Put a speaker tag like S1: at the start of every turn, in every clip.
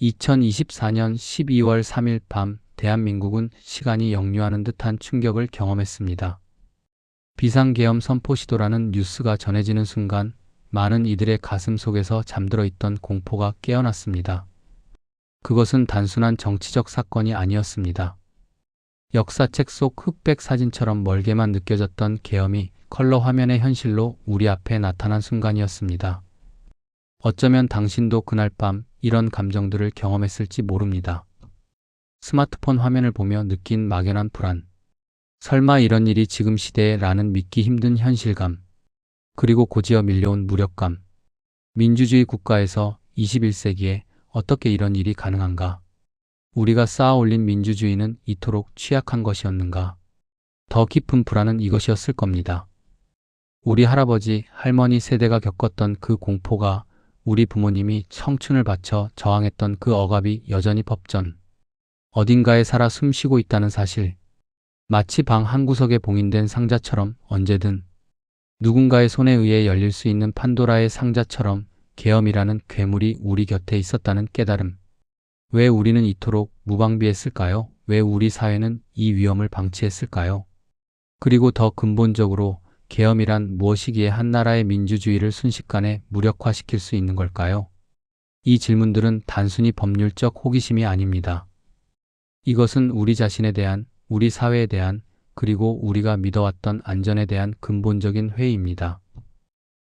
S1: 2024년 12월 3일 밤 대한민국은 시간이 역류하는 듯한 충격을 경험했습니다. 비상계엄 선포 시도라는 뉴스가 전해지는 순간 많은 이들의 가슴 속에서 잠들어 있던 공포가 깨어났습니다. 그것은 단순한 정치적 사건이 아니었습니다. 역사책 속 흑백 사진처럼 멀게만 느껴졌던 계엄이 컬러 화면의 현실로 우리 앞에 나타난 순간이었습니다. 어쩌면 당신도 그날 밤 이런 감정들을 경험했을지 모릅니다. 스마트폰 화면을 보며 느낀 막연한 불안. 설마 이런 일이 지금 시대에 라는 믿기 힘든 현실감. 그리고 고지어 밀려온 무력감. 민주주의 국가에서 21세기에 어떻게 이런 일이 가능한가? 우리가 쌓아 올린 민주주의는 이토록 취약한 것이었는가? 더 깊은 불안은 이것이었을 겁니다. 우리 할아버지, 할머니 세대가 겪었던 그 공포가 우리 부모님이 청춘을 바쳐 저항했던 그 억압이 여전히 법전 어딘가에 살아 숨쉬고 있다는 사실. 마치 방 한구석에 봉인된 상자처럼 언제든 누군가의 손에 의해 열릴 수 있는 판도라의 상자처럼 계엄이라는 괴물이 우리 곁에 있었다는 깨달음. 왜 우리는 이토록 무방비했을까요? 왜 우리 사회는 이 위험을 방치했을까요? 그리고 더 근본적으로 계엄이란 무엇이기에 한 나라의 민주주의를 순식간에 무력화시킬 수 있는 걸까요? 이 질문들은 단순히 법률적 호기심이 아닙니다. 이것은 우리 자신에 대한, 우리 사회에 대한, 그리고 우리가 믿어왔던 안전에 대한 근본적인 회의입니다.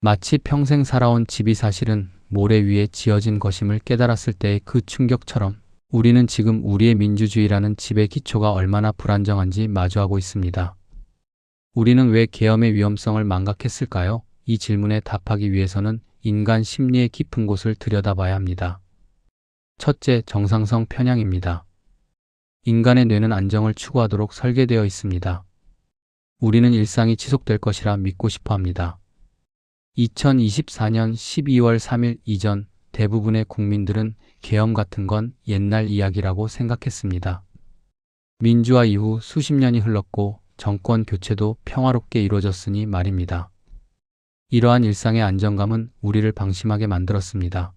S1: 마치 평생 살아온 집이 사실은 모래 위에 지어진 것임을 깨달았을 때의 그 충격처럼 우리는 지금 우리의 민주주의라는 집의 기초가 얼마나 불안정한지 마주하고 있습니다. 우리는 왜 계엄의 위험성을 망각했을까요? 이 질문에 답하기 위해서는 인간 심리의 깊은 곳을 들여다봐야 합니다. 첫째, 정상성 편향입니다. 인간의 뇌는 안정을 추구하도록 설계되어 있습니다. 우리는 일상이 지속될 것이라 믿고 싶어 합니다. 2024년 12월 3일 이전 대부분의 국민들은 계엄 같은 건 옛날 이야기라고 생각했습니다. 민주화 이후 수십 년이 흘렀고 정권 교체도 평화롭게 이루어졌으니 말입니다. 이러한 일상의 안정감은 우리를 방심하게 만들었습니다.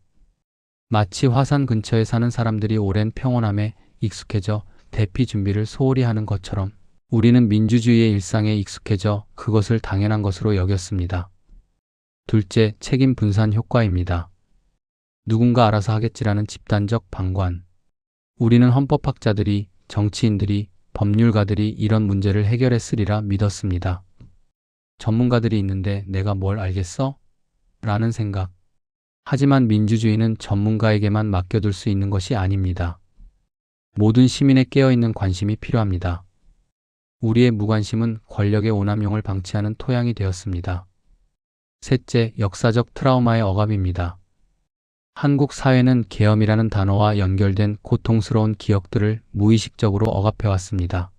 S1: 마치 화산 근처에 사는 사람들이 오랜 평온함에 익숙해져 대피 준비를 소홀히 하는 것처럼 우리는 민주주의의 일상에 익숙해져 그것을 당연한 것으로 여겼습니다. 둘째, 책임 분산 효과입니다. 누군가 알아서 하겠지라는 집단적 방관. 우리는 헌법학자들이, 정치인들이, 법률가들이 이런 문제를 해결했으리라 믿었습니다. 전문가들이 있는데 내가 뭘 알겠어? 라는 생각. 하지만 민주주의는 전문가에게만 맡겨둘 수 있는 것이 아닙니다. 모든 시민의 깨어있는 관심이 필요합니다. 우리의 무관심은 권력의 오남용을 방치하는 토양이 되었습니다. 셋째, 역사적 트라우마의 억압입니다. 한국 사회는 계엄이라는 단어와 연결된 고통스러운 기억들을 무의식적으로 억압해왔습니다.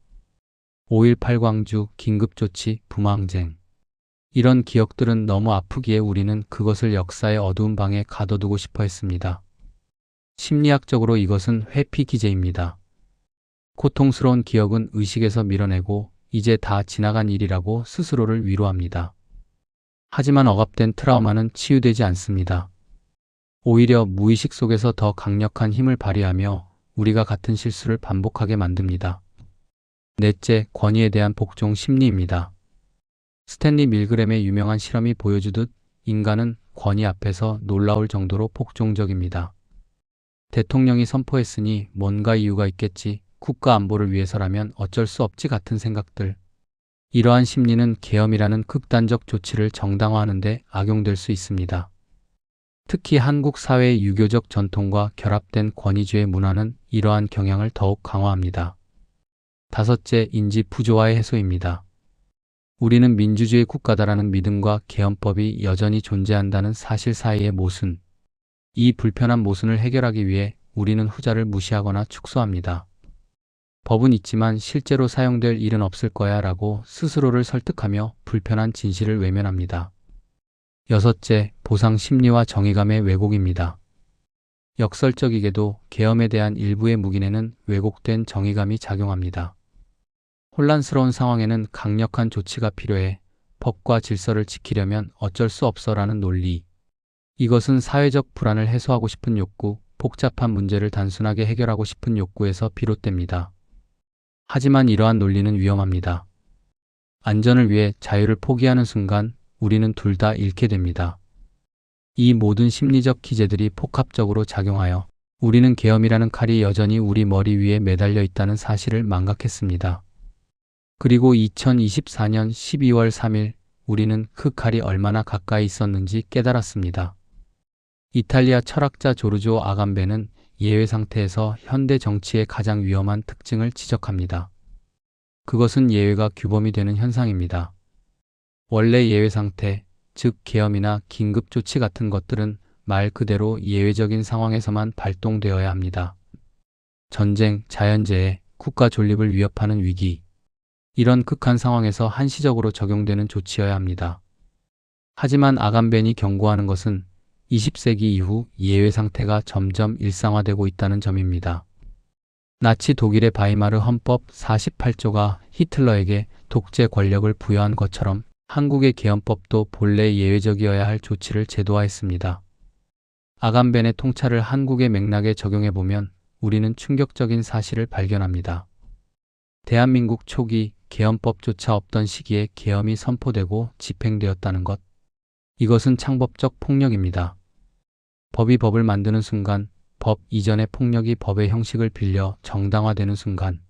S1: 5.18 광주, 긴급조치, 붐항쟁. 이런 기억들은 너무 아프기에 우리는 그것을 역사의 어두운 방에 가둬두고 싶어 했습니다. 심리학적으로 이것은 회피 기제입니다. 고통스러운 기억은 의식에서 밀어내고 이제 다 지나간 일이라고 스스로를 위로합니다. 하지만 억압된 트라우마는 치유되지 않습니다. 오히려 무의식 속에서 더 강력한 힘을 발휘하며 우리가 같은 실수를 반복하게 만듭니다. 넷째, 권위에 대한 복종 심리입니다. 스탠리 밀그램의 유명한 실험이 보여주듯 인간은 권위 앞에서 놀라울 정도로 복종적입니다. 대통령이 선포했으니 뭔가 이유가 있겠지, 국가 안보를 위해서라면 어쩔 수 없지 같은 생각들. 이러한 심리는 계엄이라는 극단적 조치를 정당화하는 데 악용될 수 있습니다. 특히 한국 사회의 유교적 전통과 결합된 권위주의 문화는 이러한 경향을 더욱 강화합니다. 다섯째, 인지 부조화의 해소입니다. 우리는 민주주의 국가다라는 믿음과 계엄법이 여전히 존재한다는 사실 사이의 모순. 이 불편한 모순을 해결하기 위해 우리는 후자를 무시하거나 축소합니다. 법은 있지만 실제로 사용될 일은 없을 거야 라고 스스로를 설득하며 불편한 진실을 외면합니다. 여섯째, 보상 심리와 정의감의 왜곡입니다. 역설적이게도 계엄에 대한 일부의 묵인에는 왜곡된 정의감이 작용합니다. 혼란스러운 상황에는 강력한 조치가 필요해. 법과 질서를 지키려면 어쩔 수 없어라는 논리. 이것은 사회적 불안을 해소하고 싶은 욕구, 복잡한 문제를 단순하게 해결하고 싶은 욕구에서 비롯됩니다. 하지만 이러한 논리는 위험합니다. 안전을 위해 자유를 포기하는 순간 우리는 둘 다 잃게 됩니다. 이 모든 심리적 기제들이 복합적으로 작용하여 우리는 계엄이라는 칼이 여전히 우리 머리 위에 매달려 있다는 사실을 망각했습니다. 그리고 2024년 12월 3일 우리는 그 칼이 얼마나 가까이 있었는지 깨달았습니다. 이탈리아 철학자 조르조 아감베는 예외 상태에서 현대 정치의 가장 위험한 특징을 지적합니다. 그것은 예외가 규범이 되는 현상입니다. 원래 예외 상태, 즉 계엄이나 긴급 조치 같은 것들은 말 그대로 예외적인 상황에서만 발동되어야 합니다. 전쟁, 자연재해, 국가 존립을 위협하는 위기, 이런 극한 상황에서 한시적으로 적용되는 조치여야 합니다. 하지만 아감벤이 경고하는 것은 20세기 이후 예외 상태가 점점 일상화되고 있다는 점입니다. 나치 독일의 바이마르 헌법 48조가 히틀러에게 독재 권력을 부여한 것처럼 한국의 계엄법도 본래 예외적이어야 할 조치를 제도화했습니다. 아감벤의 통찰을 한국의 맥락에 적용해보면 우리는 충격적인 사실을 발견합니다. 대한민국 초기 계엄법조차 없던 시기에 계엄이 선포되고 집행되었다는 것. 이것은 창법적 폭력입니다. 법이 법을 만드는 순간, 법 이전의 폭력이 법의 형식을 빌려 정당화되는 순간,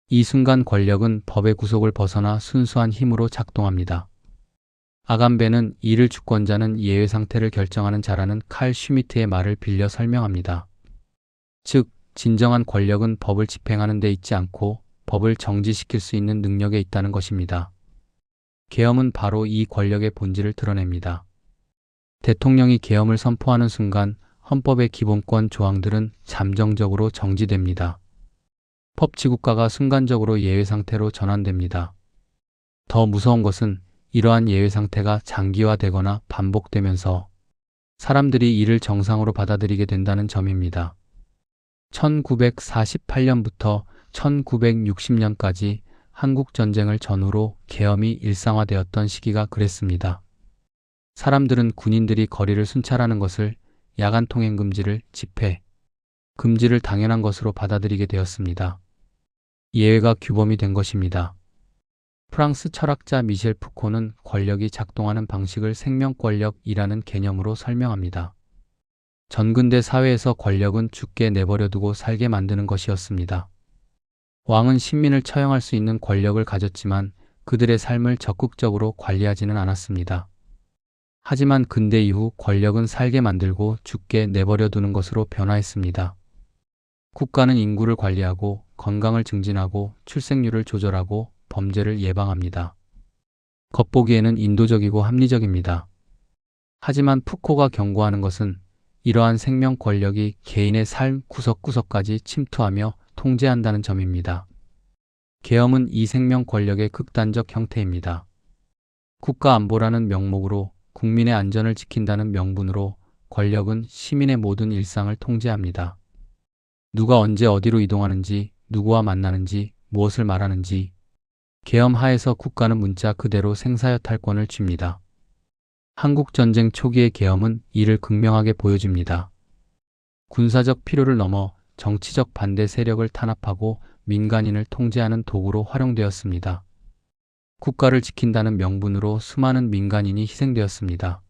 S1: 이 순간 권력은 법의 구속을 벗어나 순수한 힘으로 작동합니다. 아감벤은 이를 주권자는 예외 상태를 결정하는 자라는 칼 슈미트의 말을 빌려 설명합니다. 즉, 진정한 권력은 법을 집행하는 데 있지 않고 법을 정지시킬 수 있는 능력에 있다는 것입니다. 계엄은 바로 이 권력의 본질을 드러냅니다. 대통령이 계엄을 선포하는 순간 헌법의 기본권 조항들은 잠정적으로 정지됩니다. 법치국가가 순간적으로 예외 상태로 전환됩니다. 더 무서운 것은 이러한 예외 상태가 장기화되거나 반복되면서 사람들이 이를 정상으로 받아들이게 된다는 점입니다. 1948년부터 1960년까지 한국 전쟁을 전후로 계엄이 일상화되었던 시기가 그랬습니다. 사람들은 군인들이 거리를 순찰하는 것을, 야간 통행 금지를, 집회 금지를 당연한 것으로 받아들이게 되었습니다. 예외가 규범이 된 것입니다. 프랑스 철학자 미셸 푸코는 권력이 작동하는 방식을 생명권력이라는 개념으로 설명합니다. 전근대 사회에서 권력은 죽게 내버려두고 살게 만드는 것이었습니다. 왕은 신민을 처형할 수 있는 권력을 가졌지만 그들의 삶을 적극적으로 관리하지는 않았습니다. 하지만 근대 이후 권력은 살게 만들고 죽게 내버려두는 것으로 변화했습니다. 국가는 인구를 관리하고 건강을 증진하고 출생률을 조절하고 범죄를 예방합니다. 겉보기에는 인도적이고 합리적입니다. 하지만 푸코가 경고하는 것은 이러한 생명 권력이 개인의 삶 구석구석까지 침투하며 통제한다는 점입니다. 계엄은 이 생명 권력의 극단적 형태입니다. 국가 안보라는 명목으로, 국민의 안전을 지킨다는 명분으로 권력은 시민의 모든 일상을 통제합니다. 누가 언제 어디로 이동하는지, 누구와 만나는지, 무엇을 말하는지, 계엄 하에서 국가는 문자 그대로 생사여탈권을 쥡니다. 한국전쟁 초기의 계엄은 이를 극명하게 보여줍니다. 군사적 필요를 넘어 정치적 반대 세력을 탄압하고 민간인을 통제하는 도구로 활용되었습니다. 국가를 지킨다는 명분으로 수많은 민간인이 희생되었습니다.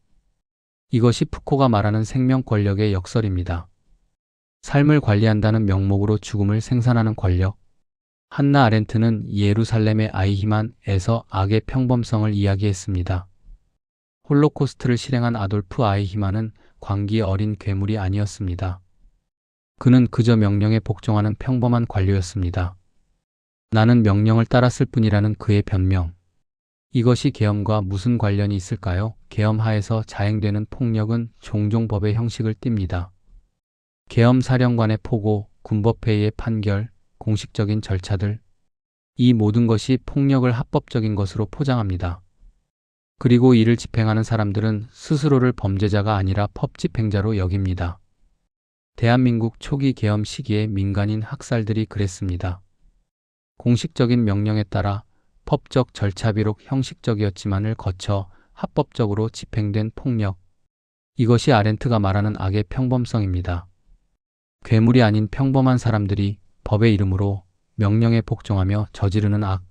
S1: 이것이 푸코가 말하는 생명 권력의 역설입니다. 삶을 관리한다는 명목으로 죽음을 생산하는 권력. 한나 아렌트는 예루살렘의 아이히만에서 악의 평범성을 이야기했습니다. 홀로코스트를 실행한 아돌프 아이히만은 광기 어린 괴물이 아니었습니다. 그는 그저 명령에 복종하는 평범한 관료였습니다. 나는 명령을 따랐을 뿐이라는 그의 변명. 이것이 계엄과 무슨 관련이 있을까요? 계엄 하에서 자행되는 폭력은 종종 법의 형식을 띱니다. 계엄 사령관의 포고, 군법회의의 판결, 공식적인 절차들, 이 모든 것이 폭력을 합법적인 것으로 포장합니다. 그리고 이를 집행하는 사람들은 스스로를 범죄자가 아니라 법집행자로 여깁니다. 대한민국 초기 계엄 시기에 민간인 학살들이 그랬습니다. 공식적인 명령에 따라 법적 절차 비록 형식적이었지만을 거쳐 합법적으로 집행된 폭력. 이것이 아렌트가 말하는 악의 평범성입니다. 괴물이 아닌 평범한 사람들이 법의 이름으로 명령에 복종하며 저지르는 악.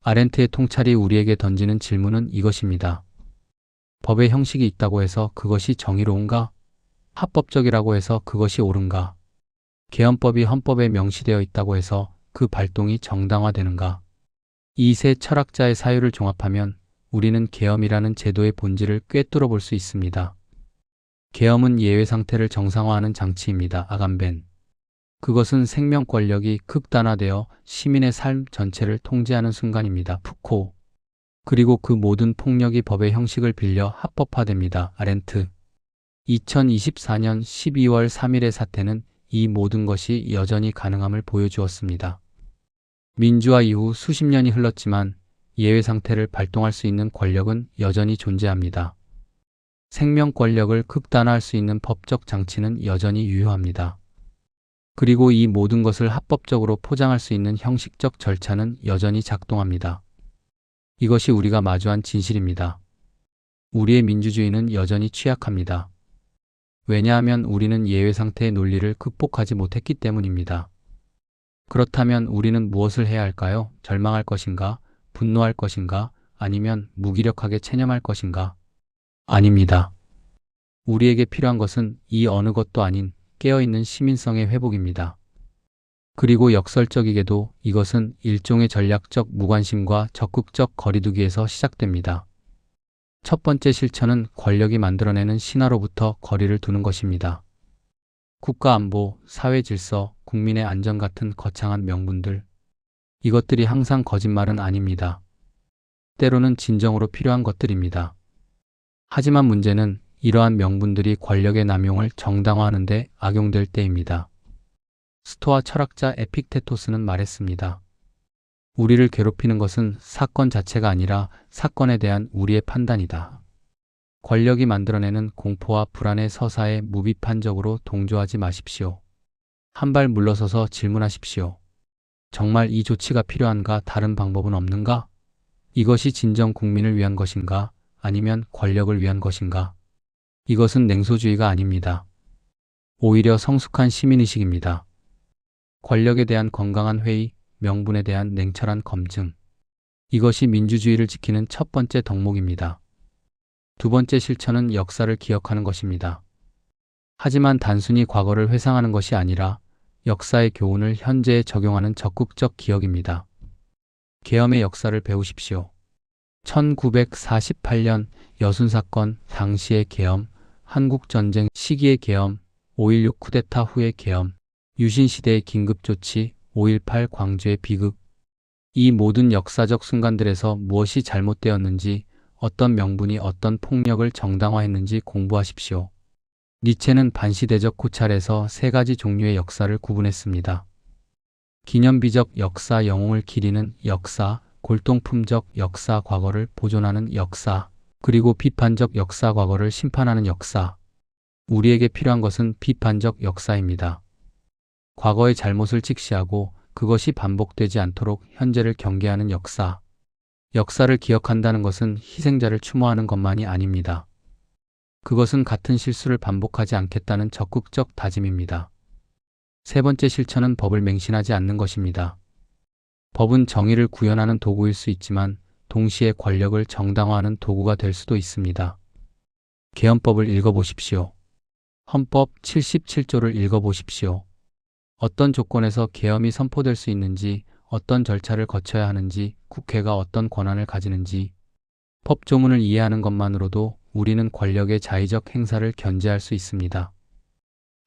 S1: 아렌트의 통찰이 우리에게 던지는 질문은 이것입니다. 법의 형식이 있다고 해서 그것이 정의로운가? 합법적이라고 해서 그것이 옳은가? 계엄법이 헌법에 명시되어 있다고 해서 그 발동이 정당화되는가? 이 세 철학자의 사유를 종합하면 우리는 계엄이라는 제도의 본질을 꿰뚫어 볼 수 있습니다. 계엄은 예외 상태를 정상화하는 장치입니다. 아간벤. 그것은 생명 권력이 극단화되어 시민의 삶 전체를 통제하는 순간입니다. 푸코. 그리고 그 모든 폭력이 법의 형식을 빌려 합법화됩니다. 아렌트. 2024년 12월 3일의 사태는 이 모든 것이 여전히 가능함을 보여주었습니다. 민주화 이후 수십 년이 흘렀지만 예외 상태를 발동할 수 있는 권력은 여전히 존재합니다. 생명 권력을 극단화할 수 있는 법적 장치는 여전히 유효합니다. 그리고 이 모든 것을 합법적으로 포장할 수 있는 형식적 절차는 여전히 작동합니다. 이것이 우리가 마주한 진실입니다. 우리의 민주주의는 여전히 취약합니다. 왜냐하면 우리는 예외 상태의 논리를 극복하지 못했기 때문입니다. 그렇다면 우리는 무엇을 해야 할까요? 절망할 것인가? 분노할 것인가? 아니면 무기력하게 체념할 것인가? 아닙니다. 우리에게 필요한 것은 이 어느 것도 아닌 깨어있는 시민성의 회복입니다. 그리고 역설적이게도 이것은 일종의 전략적 무관심과 적극적 거리두기에서 시작됩니다. 첫 번째 실천은 권력이 만들어내는 신화로부터 거리를 두는 것입니다. 국가안보, 사회질서, 국민의 안전 같은 거창한 명분들. 이것들이 항상 거짓말은 아닙니다. 때로는 진정으로 필요한 것들입니다. 하지만 문제는 이러한 명분들이 권력의 남용을 정당화하는 데 악용될 때입니다. 스토아 철학자 에픽테토스는 말했습니다. 우리를 괴롭히는 것은 사건 자체가 아니라 사건에 대한 우리의 판단이다. 권력이 만들어내는 공포와 불안의 서사에 무비판적으로 동조하지 마십시오. 한 발 물러서서 질문하십시오. 정말 이 조치가 필요한가? 다른 방법은 없는가? 이것이 진정 국민을 위한 것인가? 아니면 권력을 위한 것인가? 이것은 냉소주의가 아닙니다. 오히려 성숙한 시민의식입니다. 권력에 대한 건강한 회의, 명분에 대한 냉철한 검증. 이것이 민주주의를 지키는 첫 번째 덕목입니다. 두 번째 실천은 역사를 기억하는 것입니다. 하지만 단순히 과거를 회상하는 것이 아니라 역사의 교훈을 현재에 적용하는 적극적 기억입니다. 계엄의 역사를 배우십시오. 1948년 여순사건 당시의 계엄, 한국전쟁 시기의 계엄, 5.16 쿠데타 후의 계엄, 유신시대의 긴급조치, 5.18 광주의 비극. 이 모든 역사적 순간들에서 무엇이 잘못되었는지, 어떤 명분이 어떤 폭력을 정당화했는지 공부하십시오. 니체는 반시대적 고찰에서 세 가지 종류의 역사를 구분했습니다. 기념비적 역사, 영웅을 기리는 역사, 골동품적 역사, 과거를 보존하는 역사, 그리고 비판적 역사, 과거를 심판하는 역사. 우리에게 필요한 것은 비판적 역사입니다. 과거의 잘못을 직시하고 그것이 반복되지 않도록 현재를 경계하는 역사. 역사를 기억한다는 것은 희생자를 추모하는 것만이 아닙니다. 그것은 같은 실수를 반복하지 않겠다는 적극적 다짐입니다. 세 번째 실천은 법을 맹신하지 않는 것입니다. 법은 정의를 구현하는 도구일 수 있지만 동시에 권력을 정당화하는 도구가 될 수도 있습니다. 계엄법을 읽어보십시오. 헌법 77조를 읽어보십시오. 어떤 조건에서 계엄이 선포될 수 있는지, 어떤 절차를 거쳐야 하는지, 국회가 어떤 권한을 가지는지, 법조문을 이해하는 것만으로도 우리는 권력의 자의적 행사를 견제할 수 있습니다.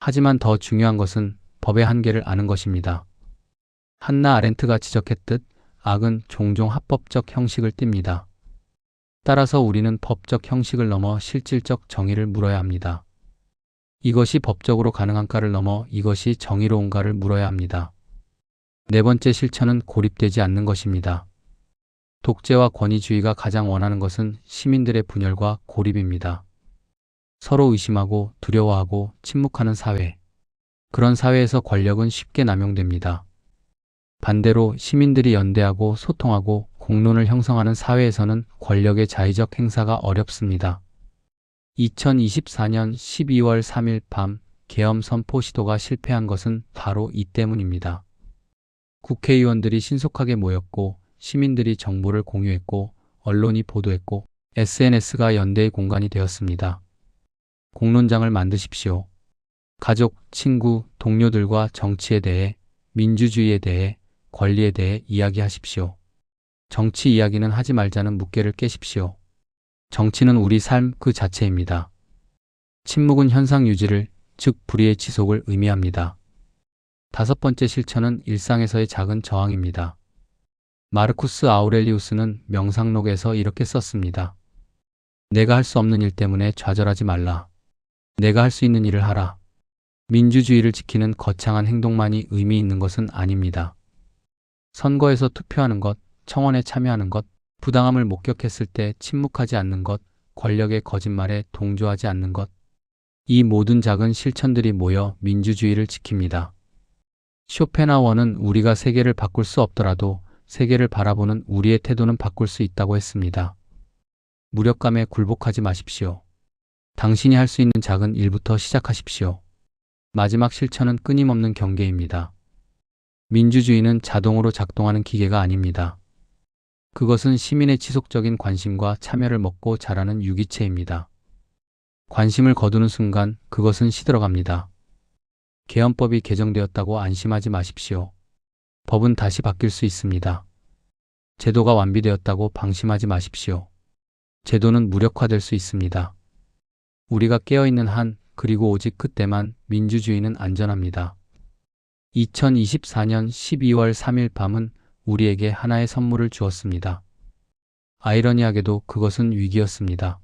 S1: 하지만 더 중요한 것은 법의 한계를 아는 것입니다. 한나 아렌트가 지적했듯 악은 종종 합법적 형식을 띱니다. 따라서 우리는 법적 형식을 넘어 실질적 정의를 물어야 합니다. 이것이 법적으로 가능한가를 넘어 이것이 정의로운가를 물어야 합니다. 네 번째 실천은 고립되지 않는 것입니다. 독재와 권위주의가 가장 원하는 것은 시민들의 분열과 고립입니다. 서로 의심하고 두려워하고 침묵하는 사회. 그런 사회에서 권력은 쉽게 남용됩니다. 반대로 시민들이 연대하고 소통하고 공론을 형성하는 사회에서는 권력의 자의적 행사가 어렵습니다. 2024년 12월 3일 밤 계엄 선포 시도가 실패한 것은 바로 이 때문입니다. 국회의원들이 신속하게 모였고 시민들이 정보를 공유했고 언론이 보도했고 SNS가 연대의 공간이 되었습니다. 공론장을 만드십시오. 가족, 친구, 동료들과 정치에 대해, 민주주의에 대해, 권리에 대해 이야기하십시오. 정치 이야기는 하지 말자는 묵계를 깨십시오. 정치는 우리 삶 그 자체입니다. 침묵은 현상 유지를, 즉 불의의 지속을 의미합니다. 5번째 실천은 일상에서의 작은 저항입니다. 마르쿠스 아우렐리우스는 명상록에서 이렇게 썼습니다. 내가 할 수 없는 일 때문에 좌절하지 말라. 내가 할 수 있는 일을 하라. 민주주의를 지키는 거창한 행동만이 의미 있는 것은 아닙니다. 선거에서 투표하는 것, 청원에 참여하는 것, 부당함을 목격했을 때 침묵하지 않는 것, 권력의 거짓말에 동조하지 않는 것. 이 모든 작은 실천들이 모여 민주주의를 지킵니다. 쇼펜하워는 우리가 세계를 바꿀 수 없더라도 세계를 바라보는 우리의 태도는 바꿀 수 있다고 했습니다. 무력감에 굴복하지 마십시오. 당신이 할 수 있는 작은 일부터 시작하십시오. 마지막 실천은 끊임없는 경계입니다. 민주주의는 자동으로 작동하는 기계가 아닙니다. 그것은 시민의 지속적인 관심과 참여를 먹고 자라는 유기체입니다. 관심을 거두는 순간 그것은 시들어갑니다. 계엄법이 개정되었다고 안심하지 마십시오. 법은 다시 바뀔 수 있습니다. 제도가 완비되었다고 방심하지 마십시오. 제도는 무력화될 수 있습니다. 우리가 깨어있는 한, 그리고 오직 그때만 민주주의는 안전합니다. 2024년 12월 3일 밤은 우리에게 하나의 선물을 주었습니다. 아이러니하게도 그것은 위기였습니다.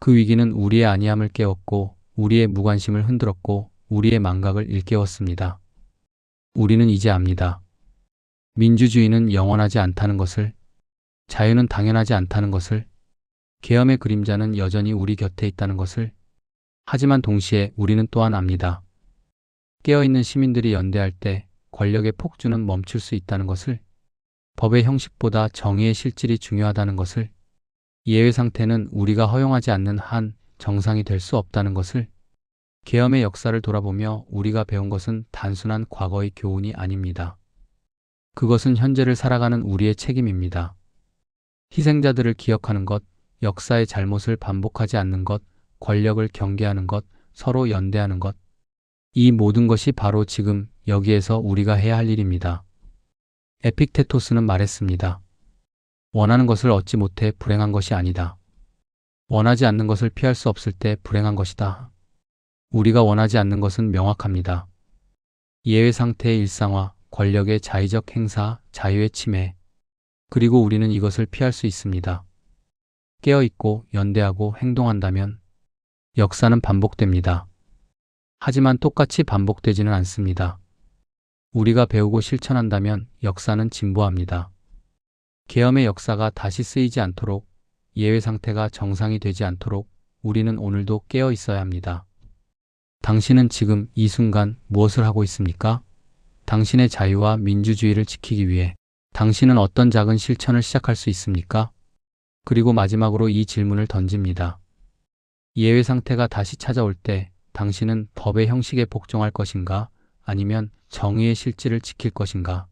S1: 그 위기는 우리의 안이함을 깨웠고 우리의 무관심을 흔들었고 우리의 망각을 일깨웠습니다. 우리는 이제 압니다. 민주주의는 영원하지 않다는 것을, 자유는 당연하지 않다는 것을, 계엄의 그림자는 여전히 우리 곁에 있다는 것을. 하지만 동시에 우리는 또한 압니다. 깨어있는 시민들이 연대할 때 권력의 폭주는 멈출 수 있다는 것을, 법의 형식보다 정의의 실질이 중요하다는 것을, 예외 상태는 우리가 허용하지 않는 한 정상이 될 수 없다는 것을. 계엄의 역사를 돌아보며 우리가 배운 것은 단순한 과거의 교훈이 아닙니다. 그것은 현재를 살아가는 우리의 책임입니다. 희생자들을 기억하는 것, 역사의 잘못을 반복하지 않는 것, 권력을 경계하는 것, 서로 연대하는 것. 이 모든 것이 바로 지금 여기에서 우리가 해야 할 일입니다. 에픽테토스는 말했습니다. 원하는 것을 얻지 못해 불행한 것이 아니다. 원하지 않는 것을 피할 수 없을 때 불행한 것이다. 우리가 원하지 않는 것은 명확합니다. 예외 상태의 일상화, 권력의 자의적 행사, 자유의 침해. 그리고 우리는 이것을 피할 수 있습니다. 깨어있고 연대하고 행동한다면 역사는 반복됩니다. 하지만 똑같이 반복되지는 않습니다. 우리가 배우고 실천한다면 역사는 진보합니다. 계엄의 역사가 다시 쓰이지 않도록, 예외 상태가 정상이 되지 않도록 우리는 오늘도 깨어 있어야 합니다. 당신은 지금 이 순간 무엇을 하고 있습니까? 당신의 자유와 민주주의를 지키기 위해 당신은 어떤 작은 실천을 시작할 수 있습니까? 그리고 마지막으로 이 질문을 던집니다. 예외 상태가 다시 찾아올 때 당신은 법의 형식에 복종할 것인가? 아니면 정의의 실질을 지킬 것인가?